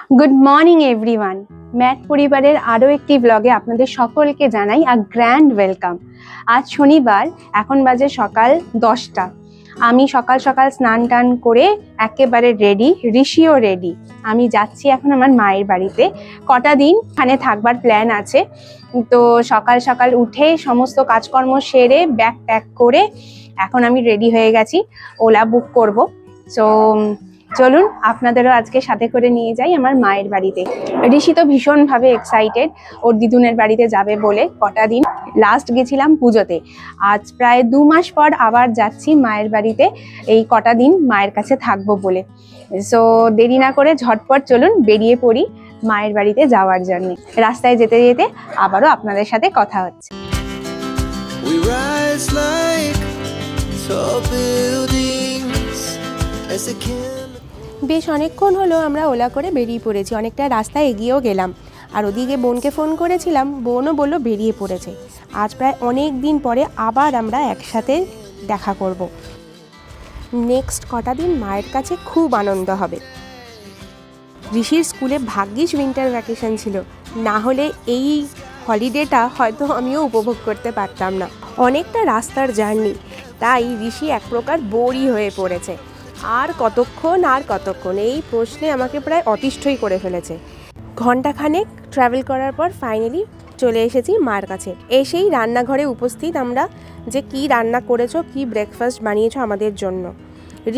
Good morning everyone. Mat পরিবারের আরও একটি ব্লগে আপনাদের সকলকে জানাই গ্র্যান্ড ওয়েলকাম। আজ শনিবার, এখন বাজে সকাল 10টা। আমি সকাল সকাল স্নান টান করে একেবারে রেডি, ঋষিও রেডি। আমি যাচ্ছি এখন আমার মায়ের বাড়িতে। কটা দিন এখানে থাকবার প্ল্যান আছে, তো সকাল সকাল উঠে সমস্ত কাজকর্ম সেরে ব্যাগ প্যাক করে এখন আমি রেডি হয়ে গেছি, ওলা বুক করব। সো চলুন আপনাদেরও আজকে সাথে করে নিয়ে যাই আমার মায়ের বাড়িতে। ঋষি তো ভীষণভাবে এক্সাইটেড ওর দিদুনের বাড়িতে যাবে বলে। কটা দিন লাস্ট গেছিলাম পুজোতে, আজ প্রায় 2 মাস পর আবার যাচ্ছি মায়ের বাড়িতে, এই কটা দিন মায়ের কাছে থাকবো বলে। সো দেরি না করে ঝটপট চলুন বেরিয়ে পড়ি মায়ের বাড়িতে যাওয়ার জন্য। রাস্তায় যেতে যেতে আবারও আপনাদের সাথে কথা হচ্ছে। We rise like tall buildings as the বেশ অনেকক্ষণ হলো আমরা ওলা করে বেরিয়ে পড়েছি, অনেকটা রাস্তা এগিয়েও গেলাম। আর ওদিকে বোনকে ফোন করেছিলাম, বোনও বললো বেরিয়ে পড়েছে। আজ প্রায় অনেক দিন পরে আবার আমরা একসাথে দেখা করব। নেক্সট কটা দিন মায়ের কাছে খুব আনন্দ হবে। ঋষির স্কুলে ভাগ্যিস উইন্টার ভ্যাকেশন ছিল, না হলে এই হলিডেটা হয়তো আমিও উপভোগ করতে পারতাম না। অনেকটা রাস্তার জার্নি, তাই ঋষি এক প্রকার বোরই হয়ে পড়েছে। আর কতক্ষণ এই প্রশ্নে আমাকে প্রায় অতিষ্ঠই করে ফেলেছে। ঘণ্টাখানেক ট্রাভেল করার পর ফাইনালি চলে এসেছি মার কাছে। এসেই রান্নাঘরে উপস্থিত আমরা, যে কি রান্না করেছো, কি ব্রেকফাস্ট বানিয়েছো আমাদের জন্য।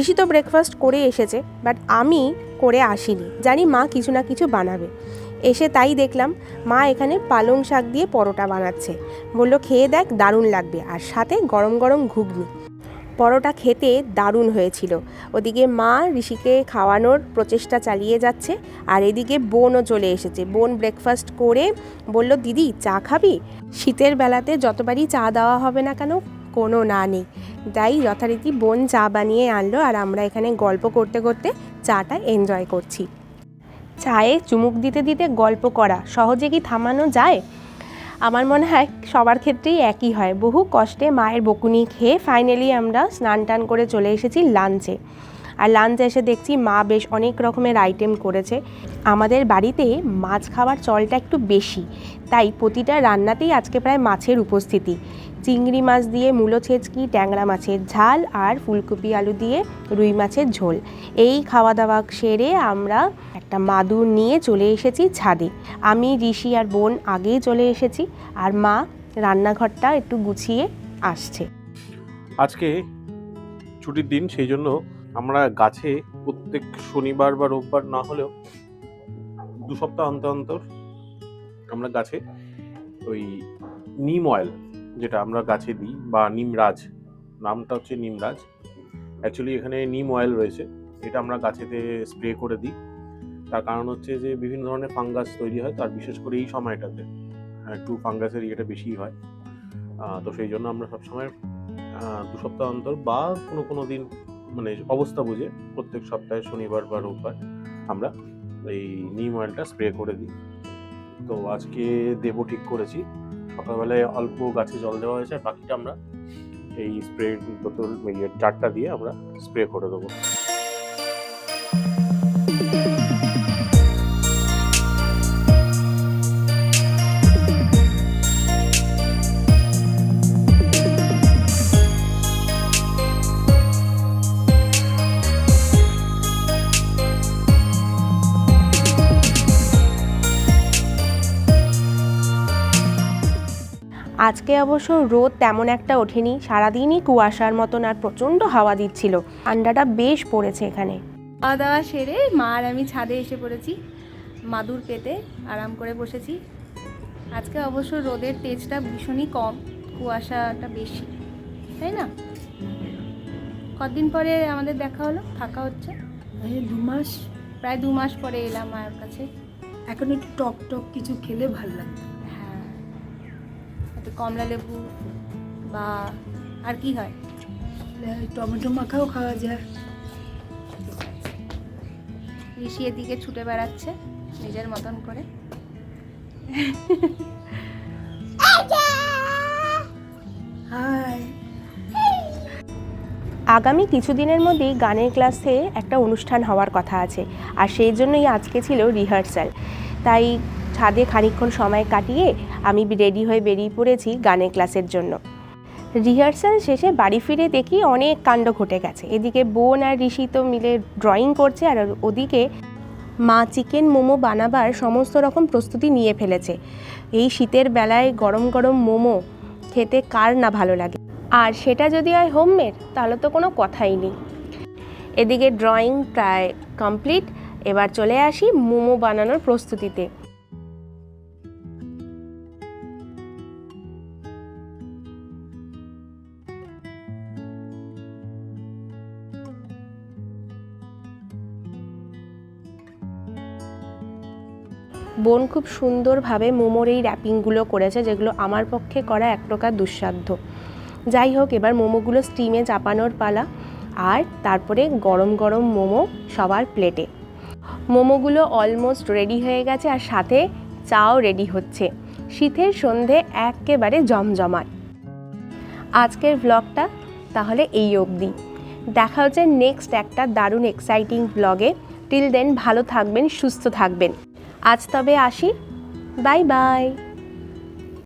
ঋষি তো ব্রেকফাস্ট করে এসেছে, বাট আমি করে আসিনি, জানি মা কিছু না কিছু বানাবে। এসে তাই দেখলাম মা এখানে পালং শাক দিয়ে পরোটা বানাচ্ছে। বললো খেয়ে দেখ, দারুণ লাগবে, আর সাথে গরম গরম ঘুগনি। পরোটা খেতে দারুণ হয়েছিল। ওদিকে মা ঋষিকে খাওয়ানোর প্রচেষ্টা চালিয়ে যাচ্ছে, আর এদিকে বোনও চলে এসেছে। বোন ব্রেকফাস্ট করে বলল, দিদি চা খাবি? শীতের বেলাতে যতবারই চা দেওয়া হবে না কেন, কোনো না নেই। তাই যথারীতি বোন চা বানিয়ে আনলো, আর আমরা এখানে গল্প করতে করতে চাটা এনজয় করছি। চায়ে চুমুক দিতে দিতে গল্প করা সহজে কি থামানো যায়? আমার মনে হয় সবার ক্ষেত্রেই একই হয়। বহু কষ্টে মায়ের বকুনি খেয়ে ফাইনালি আমরা স্নান টান করে চলে এসেছি লাঞ্চে। আর লাঞ্চে এসে দেখছি মা বেশ অনেক রকমের আইটেম করেছে। আমাদের বাড়িতে মাছ খাওয়ার চলটা একটু বেশি, তাই প্রতিটা রান্নাতেই আজকে প্রায় মাছের উপস্থিতি। চিংড়ি মাছ দিয়ে মূলো ছেচকি, ট্যাংরা মাছের ঝাল, আর ফুলকপি আলু দিয়ে রুই মাছের ঝোল। এই খাওয়া দাওয়া সেরে আমরা একটা মাদুর নিয়ে চলে এসেছি ছাদে। আমি, ঋষি আর বোন আগেই চলে এসেছি, আর মা রান্নাঘরটা একটু গুছিয়ে আসছে। আজকে ছুটির দিন, সেই জন্য আমরা গাছে প্রত্যেক শনিবার বা রোববার না হলেও 2 সপ্তাহ অন্তর অন্তর আমরা গাছে ওই নিম অয়েল, যেটা আমরা গাছে দিই, বা নিমরাজ, নামটা হচ্ছে নিমরাজ। অ্যাকচুয়ালি এখানে নিম অয়েল রয়েছে, এটা আমরা গাছেতে স্প্রে করে দিই। তার কারণ হচ্ছে যে বিভিন্ন ধরনের ফাঙ্গাস তৈরি হয়, তার বিশেষ করে এই সময়টাতে একটু ফাঙ্গাসের ইয়েটা বেশি হয়। তো সেই জন্য আমরা সবসময় 2 সপ্তাহ অন্তর বা কোনো দিন মানে অবস্থা বুঝে প্রত্যেক সপ্তাহে শনিবার বা রোববার আমরা এই নিম অয়েলটা স্প্রে করে দিই। তো আজকে দেবো ঠিক করেছি। সকালবেলায় অল্প গাছে জল দেওয়া হয়েছে, আর বাকিটা আমরা এই স্প্রে বোতল জারটা দিয়ে আমরা স্প্রে করে দেবো। আজকে অবশ্য রোদ তেমন একটা ওঠেনি, সারাদিনই কুয়াশার মতন, আর প্রচণ্ড হাওয়া দিচ্ছিল। ঠান্ডাটা বেশ পড়েছে এখানে। খাওয়া দাওয়া সেরে মা আর আমি ছাদে এসে পড়েছি, মাদুর পেতে আরাম করে বসেছি। আজকে অবশ্য রোদের তেজটা ভীষণই কম, কুয়াশাটা বেশি, তাই না? কতদিন পরে আমাদের দেখা হলো, থাকা হচ্ছে? 2 মাস, প্রায় 2 মাস পরে এলাম মায়ের কাছে। এখন একটু টক টক কিছু খেলে ভালো লাগবে। হ্যাঁ, একটু কমলা লেবু বা আর কি হয়, টমেটো মাখাও খাওয়া যায়। ঋষি এদিকে ছুটে বেড়াচ্ছে নিজের মতন করে। হাই। আগামী কিছুদিনের মধ্যেই গানের ক্লাসে একটা অনুষ্ঠান হওয়ার কথা আছে, আর সেই জন্যই আজকে ছিল রিহার্সাল। তাই ছাদে খানিকক্ষণ সময় কাটিয়ে আমি রেডি হয়ে বেরিয়ে পড়েছি গানের ক্লাসের জন্য। রিহার্সাল শেষে বাড়ি ফিরে দেখি অনেক কাণ্ড ঘটে গেছে। এদিকে বোন আর ঋষি তো মিলে ড্রয়িং করছে, আর ওদিকে মা চিকেন মোমো বানাবার সমস্ত রকম প্রস্তুতি নিয়ে ফেলেছে। এই শীতের বেলায় গরম গরম মোমো খেতে কার না ভালো লাগে, আর সেটা যদি হয় হোমমেড তাহলে তো কোনো কথাই নেই। এদিকে ড্রয়িং প্রায় কমপ্লিট, এবার চলে আসি মোমো বানানোর প্রস্তুতিতে। বোন খুব সুন্দরভাবে মোমোর এই র্যাপিংগুলো করেছে, যেগুলো আমার পক্ষে করা এক প্রকার দুঃসাধ্য। যাই হোক, এবার মোমোগুলো স্টিমে চাপানোর পালা, আর তারপরে গরম গরম মোমো সবার প্লেটে। মোমোগুলো অলমোস্ট রেডি হয়ে গেছে, আর সাথে চাও রেডি হচ্ছে। শীতের সন্ধে একেবারে জমজমাট। আজকের ব্লগটা তাহলে এই অবধি। দেখা হচ্ছে নেক্সট একটা দারুণ এক্সাইটিং ব্লগে। টিল দেন ভালো থাকবেন, সুস্থ থাকবেন। আজ তবে আসি, বাই বাই।